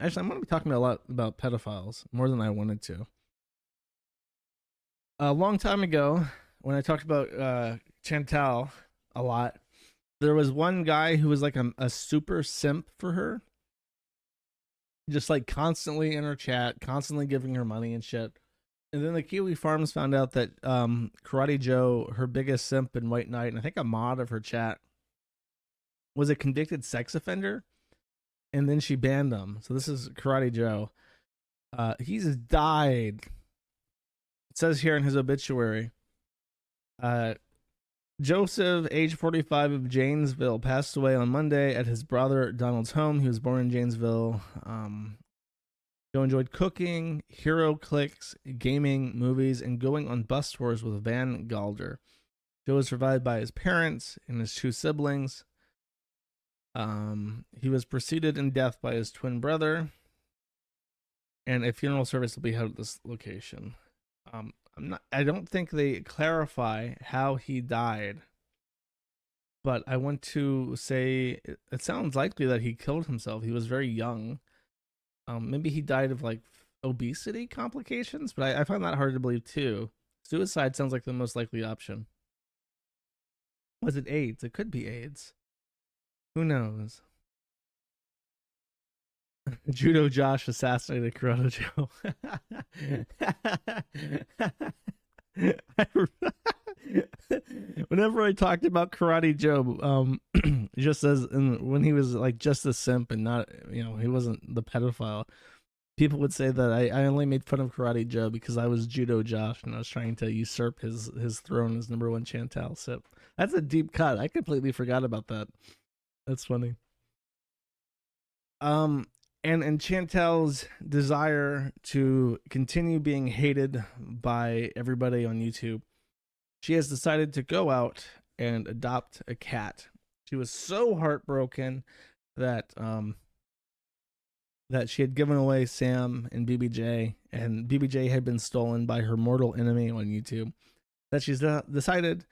Actually, I'm going to be talking a lot about pedophiles, more than I wanted to. A long time ago, when I talked about Chantal a lot, there was one guy who was like a super simp for her, just like constantly in her chat, constantly giving her money and shit. And then the Kiwi Farms found out that Karate Joe, her biggest simp and White Knight, and I think a mod of her chat, was a convicted sex offender. And then she banned him. So this is Karate Joe. He's died. It says here in his obituary, Joseph, age 45, of Janesville, passed away on Monday at his brother Donald's home. He was born in Janesville. Joe enjoyed cooking, hero clicks, gaming, movies, and going on bus tours with Van Galder. Joe was survived by his parents and his 2 siblings. He was preceded in death by his twin brother, and a funeral service will be held at this location. I don't think they clarify how he died, but I want to say it sounds likely that he killed himself. He was very young. Maybe he died of like obesity complications, but I find that hard to believe too. Suicide sounds like the most likely option. Was it AIDS? It could be AIDS. Who knows? Judo Josh assassinated Karate Joe. Whenever I talked about Karate Joe, just as when he was like just a simp and not, he wasn't the pedophile, people would say that I only made fun of Karate Joe because I was Judo Josh and I was trying to usurp his throne as #1 Chantal sip. That's a deep cut. I completely forgot about that. That's funny. And Chantal's desire to continue being hated by everybody on YouTube, she has decided to go out and adopt a cat. She was so heartbroken that that she had given away Sam and BBJ, and BBJ had been stolen by her mortal enemy on YouTube, that she's decided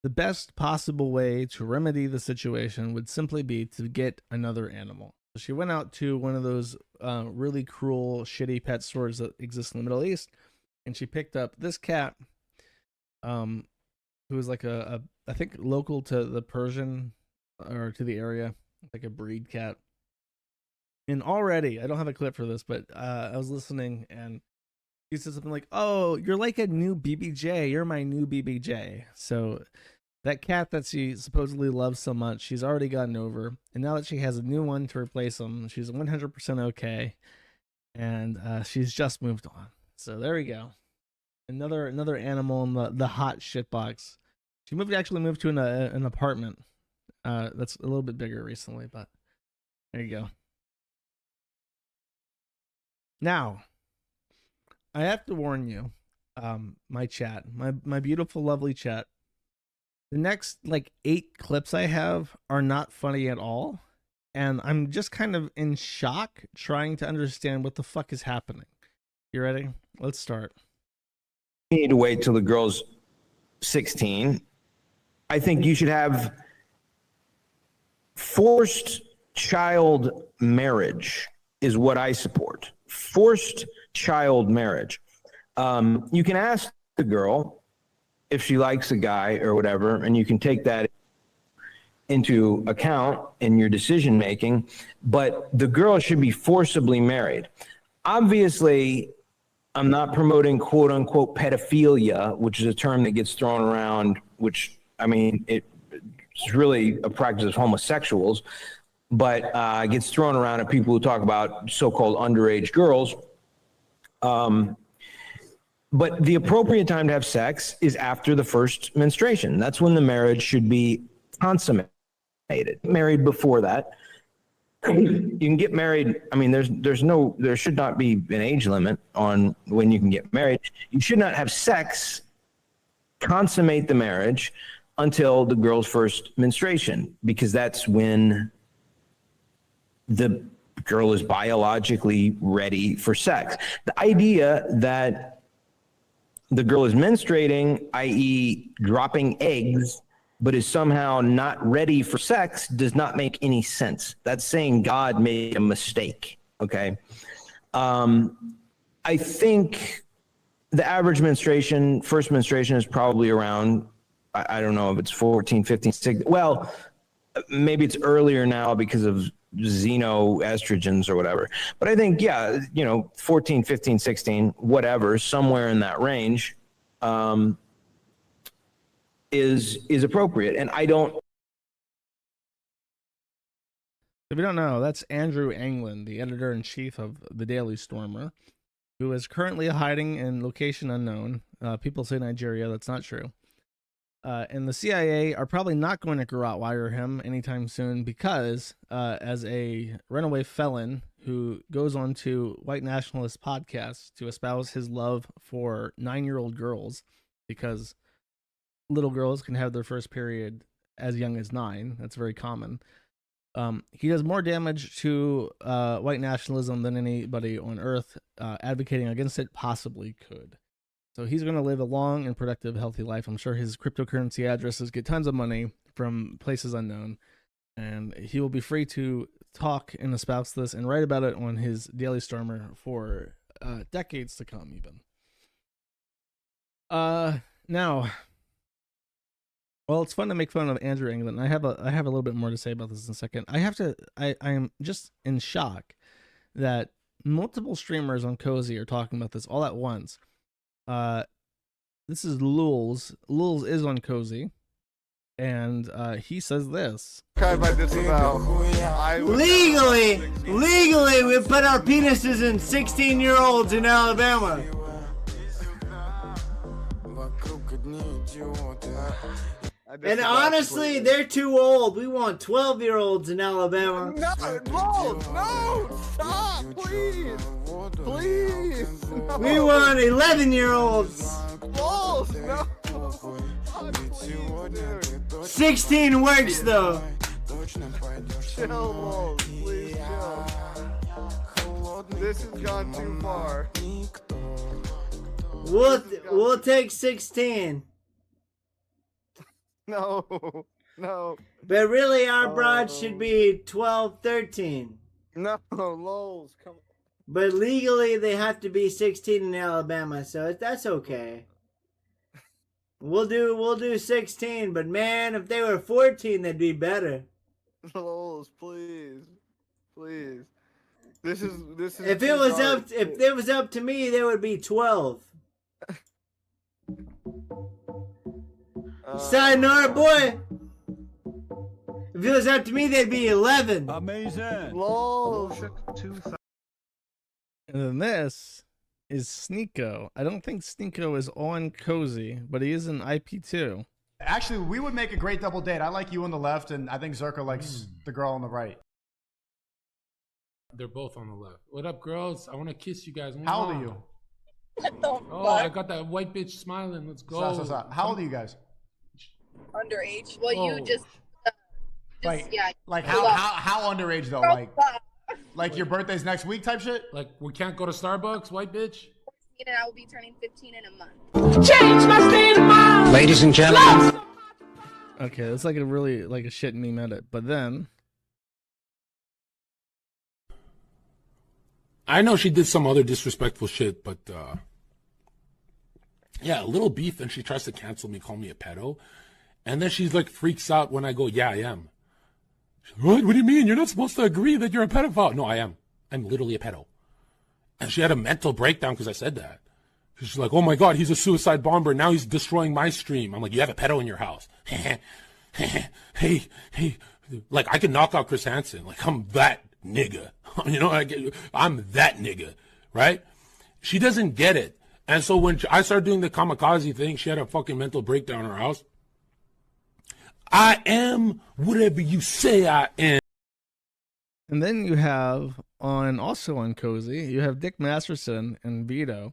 the best possible way to remedy the situation would simply be to get another animal. So she went out to one of those really cruel, shitty pet stores that exist in the Middle East, and she picked up this cat, who was like I think local to the Persian or to the area, like a breed cat. And already, I don't have a clip for this, but I was listening and he said something like, "Oh, you're like a new BBJ. You're my new BBJ." So that cat that she supposedly loves so much, she's already gotten over. And now that she has a new one to replace him, she's 100% okay. And she's just moved on. So there we go. Another animal in the hot shit box. She actually moved to an apartment that's a little bit bigger recently, but there you go. Now, I have to warn you, my chat, my beautiful, lovely chat. The next like 8 clips I have are not funny at all, and I'm just kind of in shock trying to understand what the fuck is happening. You ready? Let's start. You need to wait till the girl's 16. I think you should have forced child marriage is what I support. Forced child marriage. You can ask the girl if she likes a guy or whatever, and you can take that into account in your decision making, but the girl should be forcibly married. Obviously, I'm not promoting quote unquote pedophilia, which is a term that gets thrown around, which, I mean, it's really a practice of homosexuals, but gets thrown around at people who talk about so-called underage girls. But the appropriate time to have sex is after the first menstruation. That's when the marriage should be consummated. Married before that. You can get married. I mean, there should not be an age limit on when you can get married. You should not have sex, consummate the marriage until the girl's first menstruation, because that's when the girl is biologically ready for sex. The idea that the girl is menstruating, i.e. dropping eggs, but is somehow not ready for sex does not make any sense. That's saying God made a mistake. Okay. I think the average first menstruation is probably around, I don't know if it's 14, 15, 16. Well, maybe it's earlier now because of xenoestrogens or whatever. But I think, 14, 15, 16, whatever, somewhere in that range is appropriate. And I don't. If you don't know, that's Andrew Anglin, the editor-in-chief of the Daily Stormer, who is currently hiding in location unknown. People say Nigeria. That's not true. And the CIA are probably not going to garrote wire him anytime soon because, as a runaway felon who goes on to white nationalist podcasts to espouse his love for 9-year-old girls, because little girls can have their first period as young as 9. That's very common. He does more damage to white nationalism than anybody on earth advocating against it possibly could. So he's going to live a long and productive, healthy life. I'm sure his cryptocurrency addresses get tons of money from places unknown. And he will be free to talk and espouse this and write about it on his Daily Stormer for decades to come, even. Now, well, it's fun to make fun of Andrew England. I have a little bit more to say about this in a second. I am just in shock that multiple streamers on Cozy are talking about this all at once. This is Lulz. Lulz is on Cozy, and he says this. Legally, we put our penises in 16-year-olds in Alabama. And honestly, they're too old. We want 12-year-olds in Alabama. No, stop, please. Please. No. We want 11-year-olds. No. 16 works, though. Chill, Lol. Please chill. This has gone too far. We'll take 16. No. But really, our broads should be 12, 13. No, lols, come on. But legally, they have to be 16 in Alabama, so that's okay. We'll do 16, but man, if they were 14, that'd be better. Lols, please. This is. If it was up to me, there would be 12. Side note, boy. If it was up to me, they'd be 11. Amazing. Lol. And then this is Sneeko. I don't think Sneeko is on Cozy, but he is in IP2. Actually, we would make a great double date. I like you on the left, and I think Zerka likes the girl on the right. They're both on the left. What up, girls? I want to kiss you guys. How old are you? What the Oh, I got that white bitch smiling. Let's go. Stop. How old are you guys? Underage. Well, Oh. you just Like, yeah. like how underage though? Like your birthday's next week type shit? Like, we can't go to Starbucks, white bitch? And I will be turning 15 in a month. Change my state of mind. Ladies and gentlemen. Okay, that's like a shit meme edit. But then I know she did some other disrespectful shit, but yeah, a little beef, and she tries to cancel me, call me a pedo. And then she's like freaks out when I go, yeah, I am. She's like, what do you mean? You're not supposed to agree that you're a pedophile. No, I am. I'm literally a pedo. And she had a mental breakdown because I said that. She's like, oh my God, he's a suicide bomber. Now he's destroying my stream. I'm like, you have a pedo in your house. hey. Like, I can knock out Chris Hansen. Like, I'm that nigga. You know, I'm that nigga, right? She doesn't get it. And so when I started doing the kamikaze thing, she had a fucking mental breakdown in her house. I am whatever you say I am. And then you have also on Cozy, you have Dick Masterson and Vito.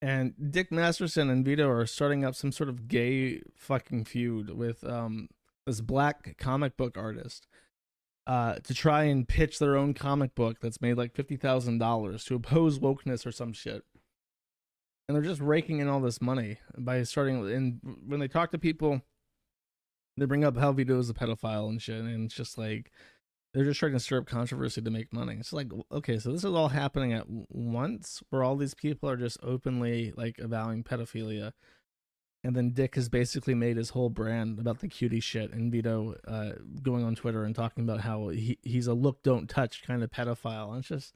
And Dick Masterson and Vito are starting up some sort of gay fucking feud with this black comic book artist to try and pitch their own comic book that's made like $50,000 to oppose wokeness or some shit. And they're just raking in all this money by starting. And when they talk to people, they bring up how Vito is a pedophile and shit. And it's just like, They're just trying to stir up controversy to make money. It's like, okay, so this is all happening at once, where all these people are just openly like avowing pedophilia, and then Dick has basically made his whole brand about the cutie shit, and Vito going on Twitter and talking about how he's a look, don't touch kind of pedophile. And it's just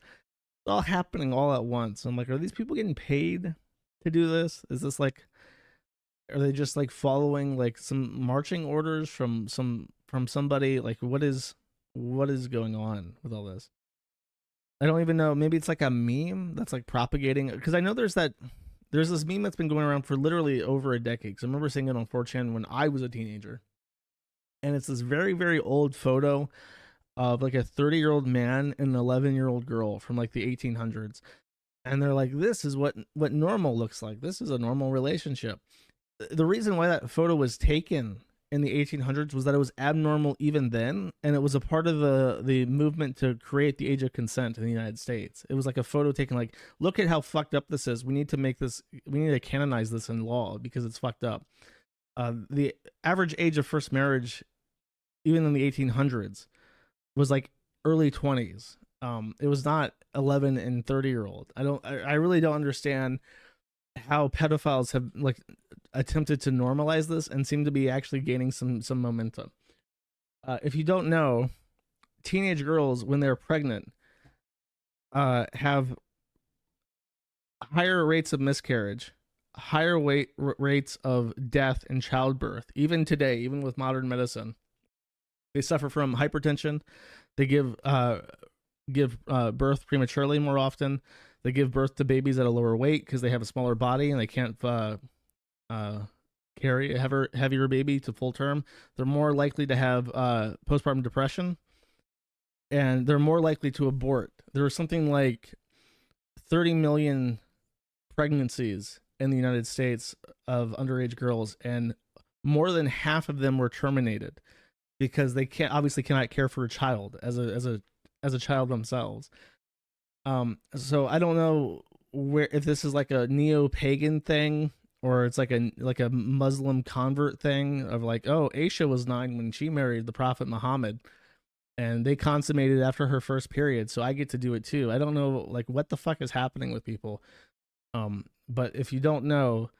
all happening all at once. I'm like, are these people getting paid to do this? Is this like, are they just like following like some marching orders from somebody? Like, what is going on with all this? I don't even know. Maybe it's like a meme that's like propagating, because I know there's this meme that's been going around for literally over a decade. Because I remember seeing it on 4chan when I was a teenager, and it's this very, very old photo of like a 30-year-old man and an 11-year-old girl from like the 1800s, and they're like, this is what normal looks like. This is a normal relationship. The reason why that photo was taken in the 1800s was that it was abnormal even then, and it was a part of the movement to create the age of consent in the United States. It was like a photo taken like, look at how fucked up this is. We need to canonize this in law because it's fucked up. The average age of first marriage, even in the 1800s, was like early 20s. It was not 11 and 30-year-old. I really don't understand how pedophiles have like attempted to normalize this and seem to be actually gaining some momentum. If you don't know, teenage girls when they're pregnant have higher rates of miscarriage, higher rates of death in childbirth. Even today, even with modern medicine, they suffer from hypertension. They give birth prematurely more often. They give birth to babies at a lower weight because they have a smaller body and they can't carry a heavier baby to full term. They're more likely to have postpartum depression, and they're more likely to abort. There was something like 30 million pregnancies in the United States of underage girls, and more than half of them were terminated because they cannot care for a child as a child themselves. So I don't know if this is like a neo-pagan thing or it's like a Muslim convert thing of like, oh, Aisha was 9 when she married the Prophet Muhammad and they consummated after her first period, so I get to do it too. I don't know like what the fuck is happening with people. But if you don't know,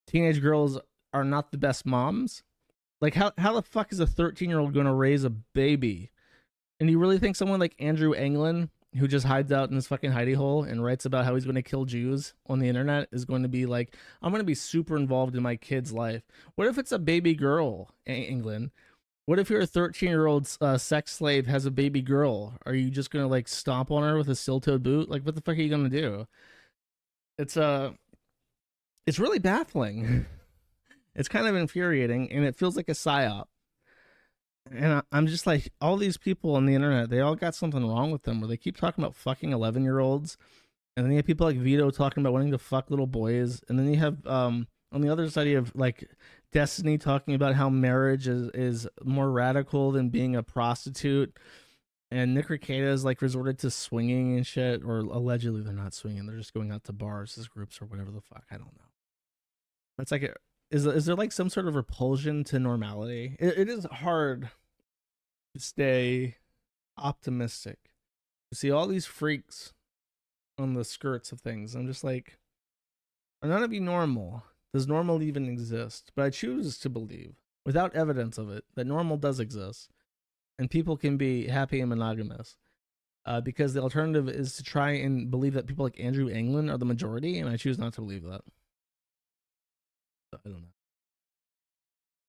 teenage girls are not the best moms. Like how the fuck is a 13-year-old going to raise a baby? And do you really think someone like Andrew Anglin, who just hides out in his fucking hidey hole and writes about how he's going to kill Jews on the internet, is going to be like, I'm going to be super involved in my kid's life? What if it's a baby girl, England? What if your 13-year-old sex slave has a baby girl? Are you just going to like stomp on her with a steel-toed boot? Like, what the fuck are you going to do? It's really baffling. It's kind of infuriating, and it feels like a psyop. And I'm just like, all these people on the internet, they all got something wrong with them where they keep talking about fucking 11-year-olds. And then you have people like Vito talking about wanting to fuck little boys. And then you have, on the other side, you have like Destiny talking about how marriage is more radical than being a prostitute. And Nick Rekieta is like resorted to swinging and shit, or allegedly they're not swinging. They're just going out to bars as groups or whatever the fuck. I don't know. It's like, is there like some sort of repulsion to normality? It is hard to stay optimistic. You see all these freaks on the skirts of things. I'm just like, are none of you normal? Does normal even exist? But I choose to believe, without evidence of it, that normal does exist. And people can be happy and monogamous. Because the alternative is to try and believe that people like Andrew Anglin are the majority, and I choose not to believe that. I don't know.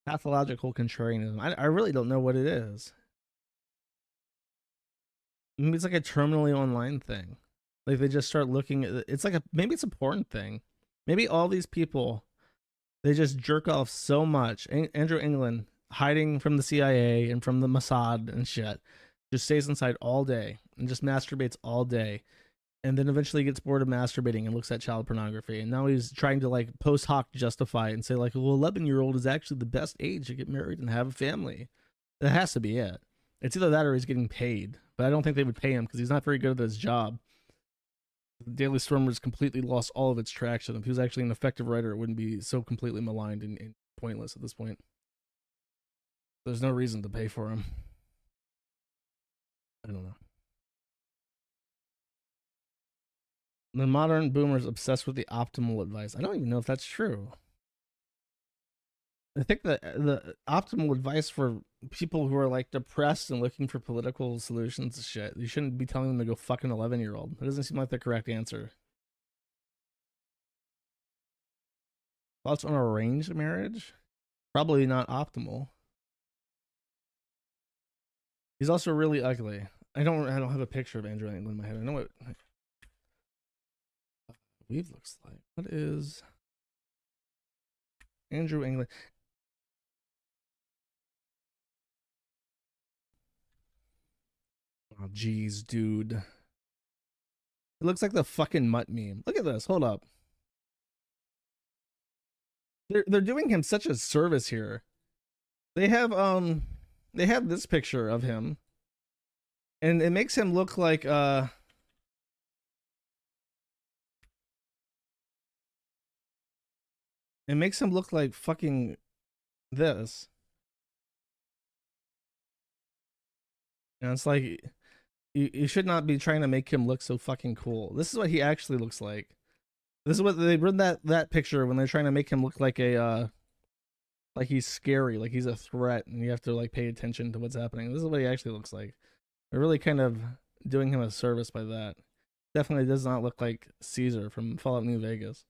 Pathological contrarianism. I really don't know what it is. Maybe it's like a terminally online thing. Like they just start looking at it's like maybe it's a porn thing. Maybe all these people, they just jerk off so much. Andrew England, hiding from the CIA and from the Mossad and shit, just stays inside all day and just masturbates all day, and then eventually gets bored of masturbating and looks at child pornography. And now he's trying to like post hoc justify it and say like, well, 11-year-old is actually the best age to get married and have a family. That has to be it. It's either that or he's getting paid, but I don't think they would pay him because he's not very good at his job. The Daily Stormer's completely lost all of its traction. If he was actually an effective writer, it wouldn't be so completely maligned and pointless at this point. There's no reason to pay for him. I don't know. The modern boomers obsessed with the optimal advice. I don't even know if that's true. I think that the optimal advice for people who are like depressed and looking for political solutions to shit, you shouldn't be telling them to go fuck an 11-year-old. That doesn't seem like the correct answer. Thoughts on arranged marriage? Probably not optimal. He's also really ugly. I don't have a picture of Andrew Anglin in my head. I know what weave looks like. What is Andrew Anglin? Oh, jeez, dude. It looks like the fucking mutt meme. Look at this. Hold up. They're doing him such a service here. They have this picture of him, and it makes him look like it makes him look like fucking this. And it's like you should not be trying to make him look so fucking cool. This is what he actually looks like. This is what they bring that picture when they're trying to make him look like a like he's scary, like he's a threat, and you have to like pay attention to what's happening. This is what he actually looks like. They're really kind of doing him a service by that. Definitely does not look like Caesar from Fallout New Vegas.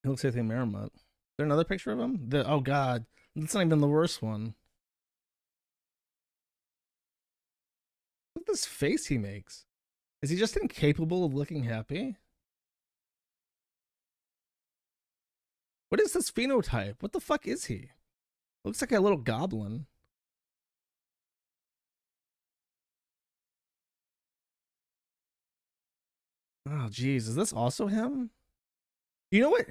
He looks like the Merrimut. Is there another picture of him? Oh god, that's not even the worst one. Look at this face he makes. Is he just incapable of looking happy? What is this phenotype? What the fuck is he? Looks like a little goblin. Oh, geez. Is this also him? You know what?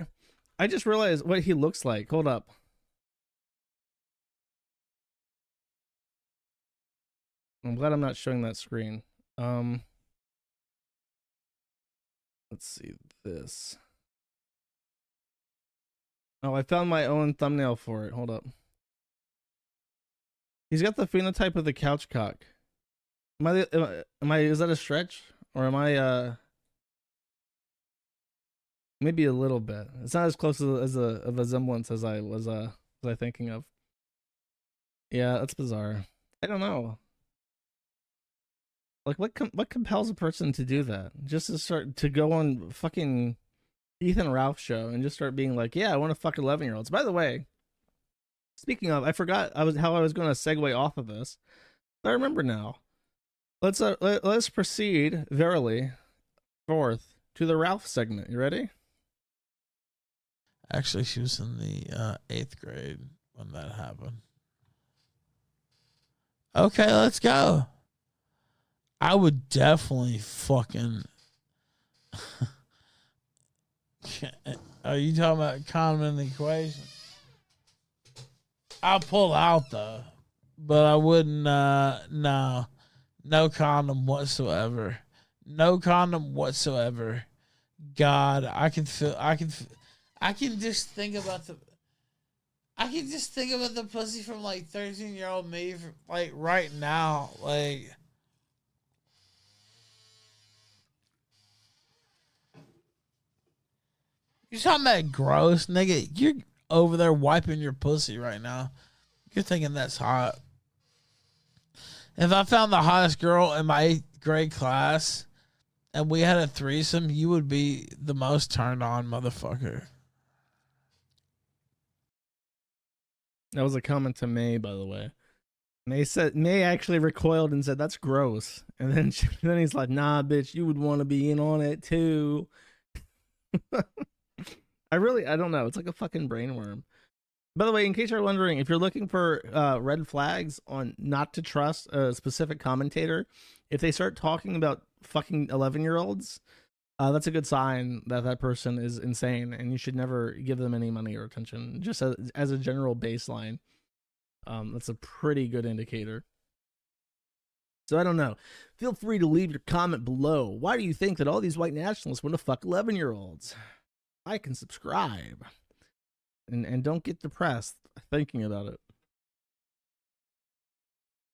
I just realized what he looks like. Hold up. I'm glad I'm not showing that screen. Let's see this. Oh, I found my own thumbnail for it. Hold up. He's got the phenotype of the couch cock. Is that a stretch? Or am I, maybe a little bit. It's not as close as a resemblance as I was thinking of. Yeah, that's bizarre. I don't know. Like, what compels a person to do that? Just to start to go on fucking Ethan Ralph show and just start being like, yeah, I want to fuck 11-year-olds. By the way, speaking of, I forgot how I was going to segue off of this. But I remember now. Let's proceed verily forth to the Ralph segment. You ready? Actually, she was in the 8th grade when that happened. Okay, let's go. I would definitely fucking... Are you talking about condom in the equation? I'll pull out, though. But I wouldn't, no. No condom whatsoever. No condom whatsoever. God, I can just think about the pussy from like 13-year-old me like right now. Like, you're talking about gross, nigga. You're over there wiping your pussy right now. You're thinking that's hot. If I found the hottest girl in my 8th grade class and we had a threesome, you would be the most turned on motherfucker. That was a comment to May, by the way. May actually recoiled and said, that's gross. And then then he's like, nah, bitch, you would want to be in on it too. I don't know. It's like a fucking brainworm. By the way, in case you're wondering, if you're looking for red flags on not to trust a specific commentator, if they start talking about fucking 11-year-olds, that's a good sign that that person is insane, and you should never give them any money or attention. Just as a general baseline, that's a pretty good indicator. So I don't know. Feel free to leave your comment below. Why do you think that all these white nationalists want to fuck 11-year-olds? Like and subscribe. And don't get depressed thinking about it.